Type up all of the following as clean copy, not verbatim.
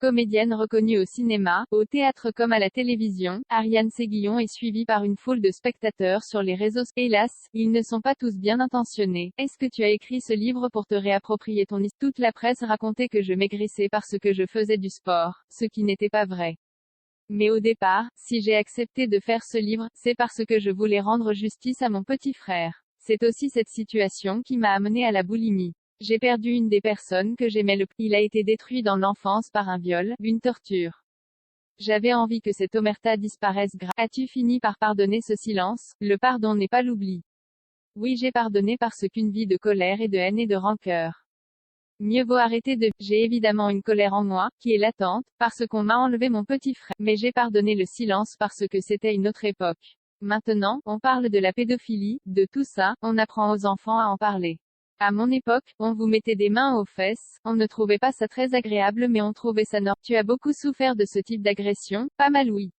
Comédienne reconnue au cinéma, au théâtre comme à la télévision, Ariane Séguillon est suivie par une foule de spectateurs sur les réseaux. Hélas, ils ne sont pas tous bien intentionnés. Est-ce que tu as écrit ce livre pour te réapproprier ton histoire? Toute la presse racontait que je maigrissais parce que je faisais du sport, ce qui n'était pas vrai. Mais au départ, si j'ai accepté de faire ce livre, c'est parce que je voulais rendre justice à mon petit frère. C'est aussi cette situation qui m'a amené à la boulimie. J'ai perdu une des personnes que j'aimais le plus. Il a été détruit dans l'enfance par un viol, une torture. J'avais envie que cette omerta disparaisse. As-tu fini par pardonner ce silence? Le pardon n'est pas l'oubli. Oui, j'ai pardonné parce qu'une vie de colère et de haine et de rancœur. Mieux vaut arrêter de. J'ai évidemment une colère en moi, qui est latente, parce qu'on m'a enlevé mon petit frère. Mais j'ai pardonné le silence parce que c'était une autre époque. Maintenant, on parle de la pédophilie, de tout ça, on apprend aux enfants à en parler. À mon époque, on vous mettait des mains aux fesses, on ne trouvait pas ça très agréable mais on trouvait ça normal. Tu as beaucoup souffert de ce type d'agression? Pas mal oui.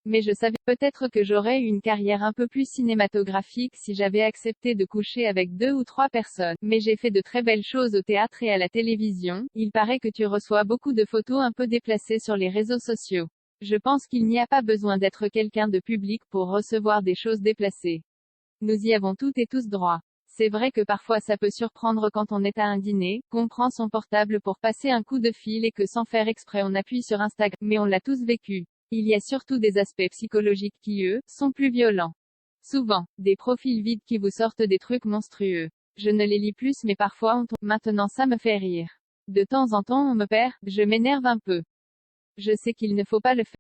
Mais je savais, peut-être que j'aurais eu une carrière un peu plus cinématographique si j'avais accepté de coucher avec 2 ou 3 personnes. Mais j'ai fait de très belles choses au théâtre et à la télévision. Il paraît que tu reçois beaucoup de photos un peu déplacées sur les réseaux sociaux. Je pense qu'il n'y a pas besoin d'être quelqu'un de public pour recevoir des choses déplacées. Nous y avons toutes et tous droit. C'est vrai que parfois ça peut surprendre quand on est à un dîner, qu'on prend son portable pour passer un coup de fil et que sans faire exprès on appuie sur Instagram, mais on l'a tous vécu. Il y a surtout des aspects psychologiques qui, eux, sont plus violents. Souvent, des profils vides qui vous sortent des trucs monstrueux. Je ne les lis plus mais parfois on tombe. Maintenant ça me fait rire. De temps en temps on me perd, je m'énerve un peu. Je sais qu'il ne faut pas le faire.